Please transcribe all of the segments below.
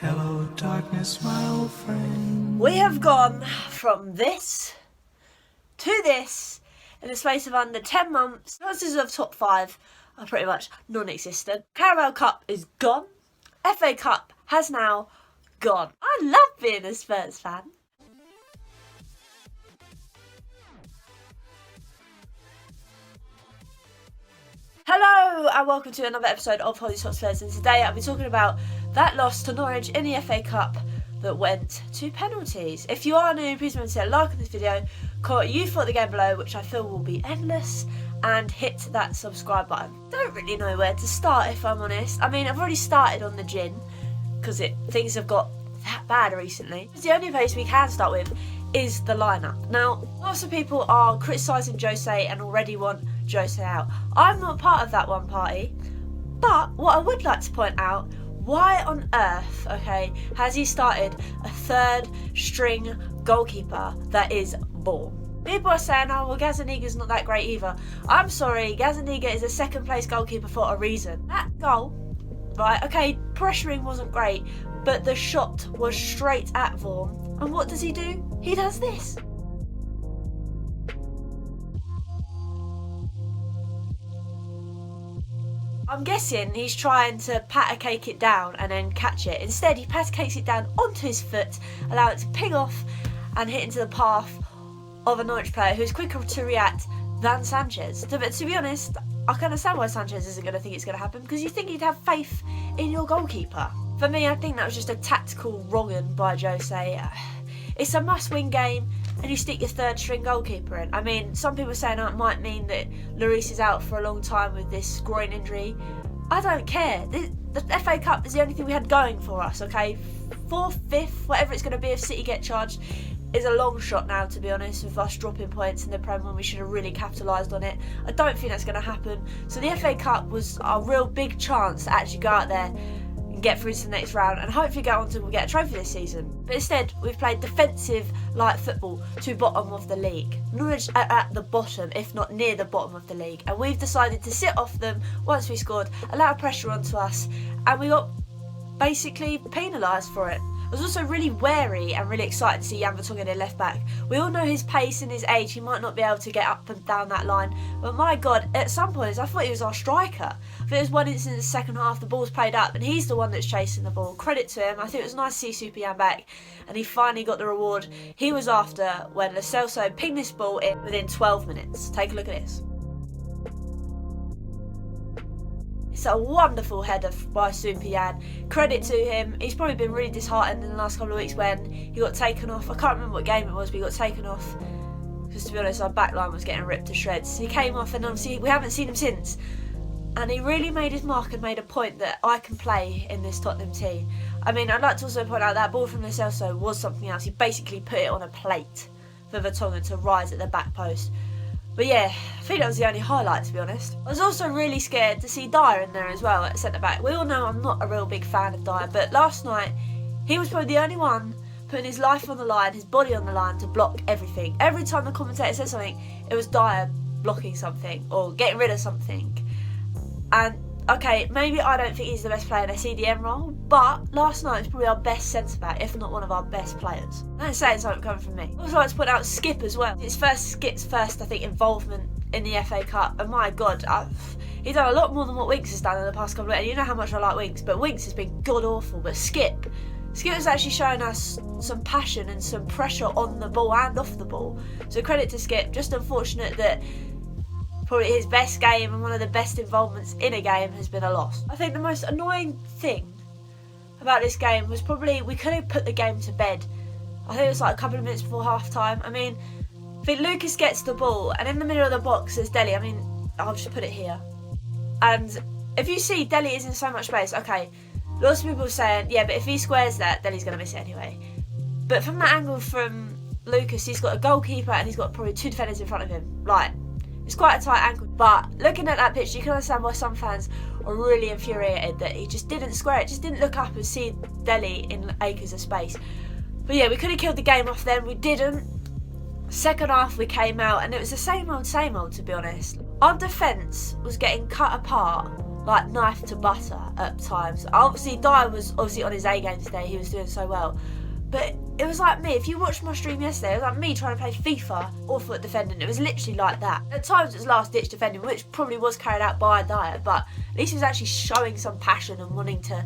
Hello, darkness, my old friend. We have gone from this to this in the space of under 10 months. Chances of top 5 are pretty much non-existent. Carabao Cup is gone. FA Cup has now gone. I love being a Spurs fan. Hello and welcome to another episode of Hollie's Hotspurs, and today I'll be talking about that loss to Norwich in the FA Cup that went to penalties. If you are new, please remember to like on this video, comment what you thought of the game below, which I feel will be endless, and hit that subscribe button. Don't really know where to start, if I'm honest. I mean, I've already started on the gin because things have got that bad recently. The only place we can start with is the lineup. Now, lots of people are criticising Jose and already want Jose out. I'm not part of that one party, but what I would like to point out, why on earth, okay, has he started a third string goalkeeper that is Vorm? People are saying, oh well, Gazaniga's not that great either. I'm sorry, Gazaniga is a second place goalkeeper for a reason. That goal, right, okay, pressuring wasn't great, but the shot was straight at Vorm. And what does he do? He does this. I'm guessing he's trying to patter cake it down and then catch it. Instead, he patter cakes it down onto his foot, allow it to ping off and hit into the path of a Norwich player who's quicker to react than Sanchez. But to be honest, I can understand why Sanchez isn't going to think it's going to happen, because you think he'd have faith in your goalkeeper. For me, I think that was just a tactical wrong-un by Jose. It's a must-win game, and you stick your third string goalkeeper in. I mean, some people are saying that might mean that Lloris is out for a long time with this groin injury. I don't care. The FA Cup is the only thing we had going for us, okay? 4th, 5th, whatever it's going to be if City get charged, is a long shot now, to be honest, with us dropping points in the Prem when we should have really capitalised on it. I don't think that's going to happen. So the FA Cup was a real big chance to actually go out there and get through to the next round and hopefully go on to get a trophy this season. But instead, we've played defensive light football to bottom of the league. Norwich are at the bottom, if not near the bottom of the league, and we've decided to sit off them once we scored, allow pressure onto us, and we got basically penalised for it. I was also really wary and really excited to see Jan Vertonghen in left back. We all know his pace and his age, he might not be able to get up and down that line, but my god, at some points I thought he was our striker. There was one instance in the second half, the ball's played up and he's the one that's chasing the ball. Credit to him. I think it was nice to see Super Jan back, and he finally got the reward he was after when Lo Celso pinged this ball in within 12 minutes. Take a look at this. It's a wonderful header by Super Jan. Credit to him. He's probably been really disheartened in the last couple of weeks when he got taken off. I can't remember what game it was, but he got taken off because, to be honest, our backline was getting ripped to shreds. He came off and obviously we haven't seen him since. And he really made his mark and made a point that I can play in this Tottenham team. I mean, I'd like to also point out that ball from Lo Celso was something else. He basically put it on a plate for Vertonghen to rise at the back post. But yeah, I think that was the only highlight, to be honest. I was also really scared to see Dyer in there as well at centre-back. We all know I'm not a real big fan of Dyer, but last night he was probably the only one putting his life on the line, his body on the line to block everything. Every time the commentator said something, it was Dyer blocking something or getting rid of something. And okay, maybe I don't think he's the best player in a CDM role, but last night was probably our best centre-back, if not one of our best players. I don't say it's something coming from me. I also like to point out Skip as well. It's Skip's first, I think, involvement in the FA Cup, and my god, he's done a lot more than what Winks has done in the past couple of years. And you know how much I like Winks, but Winks has been god-awful. But Skip has actually shown us some passion and some pressure on the ball and off the ball. So credit to Skip. Just unfortunate that probably his best game and one of the best involvements in a game has been a loss. I think the most annoying thing about this game was probably we could have put the game to bed. I think it was like a couple of minutes before half time. I mean, I think Lucas gets the ball and in the middle of the box there's Dele. I mean, I'll just put it here. And if you see Dele is in so much space, okay, lots of people are saying, yeah, but if he squares that, Dele's going to miss it anyway. But from that angle from Lucas, he's got a goalkeeper and he's got probably 2 defenders in front of him. Like, it's quite a tight angle, but looking at that pitch, you can understand why some fans are really infuriated that he just didn't square it, just didn't look up and see Dele in acres of space. But yeah, we could have killed the game off then, we didn't. Second half we came out and it was the same old, to be honest. Our defence was getting cut apart like knife to butter at times. Obviously, Dyer was obviously on his A game today. He was doing so well. But it was like me, if you watched my stream yesterday, it was like me trying to play FIFA, awful at defending. It was literally like that. At times it was last ditch defending, which probably was carried out by Dyer, but at least he was actually showing some passion and wanting to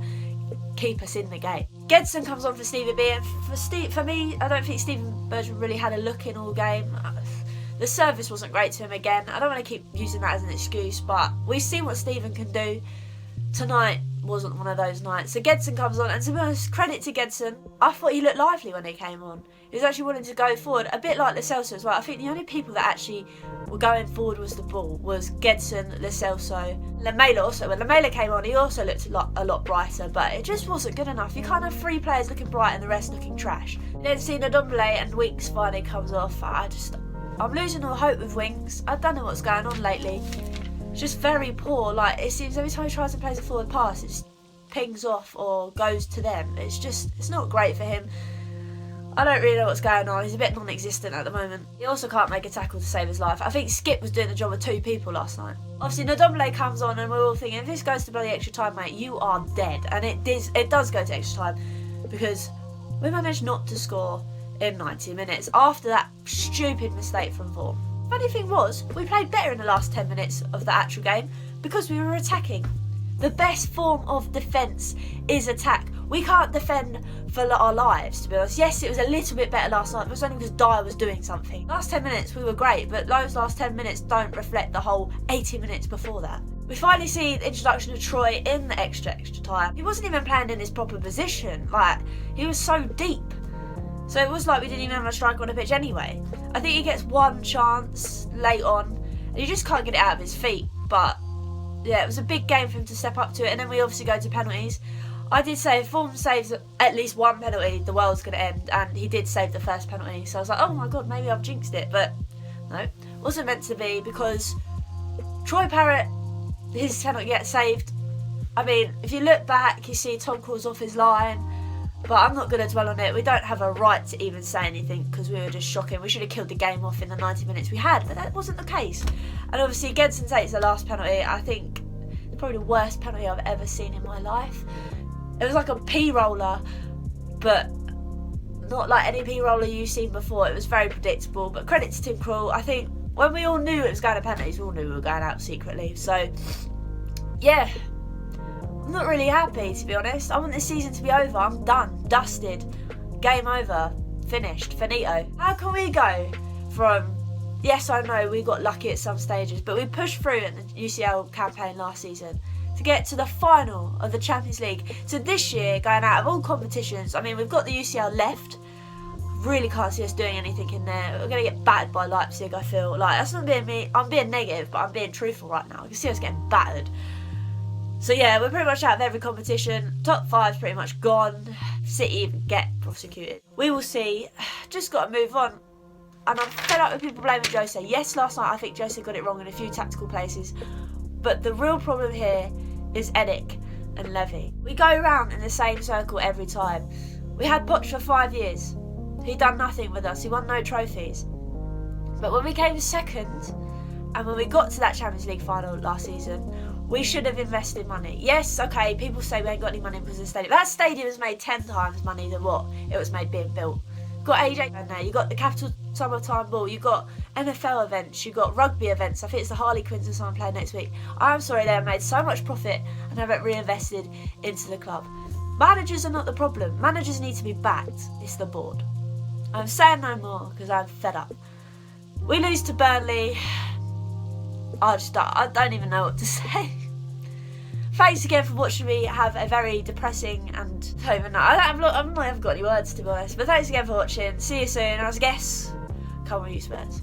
keep us in the game. Gedson comes on for Stevie B, and for me, I don't think Stephen Bergman really had a look in all game. The service wasn't great to him again. I don't want to keep using that as an excuse, but we've seen what Stephen can do. Tonight wasn't one of those nights. So Gedson comes on, and to be honest, credit to Gedson, I thought he looked lively when he came on. He was actually wanting to go forward, a bit like Lo Celso as well. I think the only people that actually were going forward was Gedson, Lo Celso, Lamela also. When Lamela came on, he also looked a lot brighter, but it just wasn't good enough. You can't have 3 players looking bright and the rest looking trash. Then seeing Ndombele and Winks finally comes off, I'm losing all hope with Winks. I don't know what's going on lately. It's just very poor. Like, it seems every time he tries to play a forward pass, it just pings off or goes to them. It's not great for him. I don't really know what's going on. He's a bit non-existent at the moment. He also can't make a tackle to save his life. I think Skip was doing the job of 2 people last night. Obviously, Ndombele comes on and we're all thinking, if this goes to bloody extra time, mate, you are dead. And it does go to extra time because we managed not to score in 90 minutes after that stupid mistake from Vorm. Funny thing was, we played better in the last 10 minutes of the actual game because we were attacking. The best form of defence is attack. We can't defend for our lives, to be honest. Yes, it was a little bit better last night, but it was only because Dyer was doing something. Last 10 minutes we were great, but those last 10 minutes don't reflect the whole 80 minutes before that. We finally see the introduction of Troy in the extra time. He wasn't even playing in his proper position. Like, he was so deep. So it was like we didn't even have a striker on the pitch anyway. I think he gets one chance late on, and he just can't get it out of his feet. But yeah, it was a big game for him to step up to it, and then we obviously go to penalties. I did say if Vorm saves at least one penalty, the world's going to end, and he did save the first penalty. So I was like, oh my god, maybe I've jinxed it. But no, wasn't meant to be, because Troy Parrott, his penalty gets saved. I mean, if you look back, you see Tom calls off his line. But I'm not going to dwell on it. We don't have a right to even say anything because we were just shocking. We should have killed the game off in the 90 minutes we had, but that wasn't the case. And obviously, Gedson takes the last penalty. I think probably the worst penalty I've ever seen in my life. It was like a P-roller, but not like any P-roller you've seen before. It was very predictable, but credit to Tim Krul. I think when we all knew it was going to penalties, we all knew we were going out secretly. So, yeah. I'm not really happy, to be honest. I want this season to be over. I'm done. Dusted. Game over. Finished. Finito. How can we go from, yes, I know we got lucky at some stages, but we pushed through in the UCL campaign last season to get to the final of the Champions League. So this year, going out of all competitions, I mean, we've got the UCL left. Really can't see us doing anything in there. We're going to get battered by Leipzig, I feel. Like, that's not being me. I'm being negative, but I'm being truthful right now. I can see us getting battered. So yeah, we're pretty much out of every competition. Top 5's pretty much gone. City even get prosecuted. We will see. Just got to move on. And I'm fed up with people blaming Jose. Yes, last night I think Jose got it wrong in a few tactical places. But the real problem here is Edic and Levy. We go around in the same circle every time. We had Poch for 5 years. He done nothing with us. He won no trophies. But when we came second, and when we got to that Champions League final last season, we should have invested money. Yes, okay, people say we ain't got any money because of the stadium. That stadium has made 10 times money than what it was made being built. You've got AJ in there, you've got the Capital Summertime Ball, you've got NFL events, you've got rugby events. I think it's the Harlequins and someone playing next week. I'm sorry, they have made so much profit and haven't reinvested into the club. Managers are not the problem. Managers need to be backed. It's the board. I'm saying no more because I'm fed up. We lose to Burnley. I don't even know what to say. Thanks again for watching me have a very depressing and I don't even know. I've not even got any words, to be honest. But thanks again for watching. See you soon. And I guess, come on, you Spurs.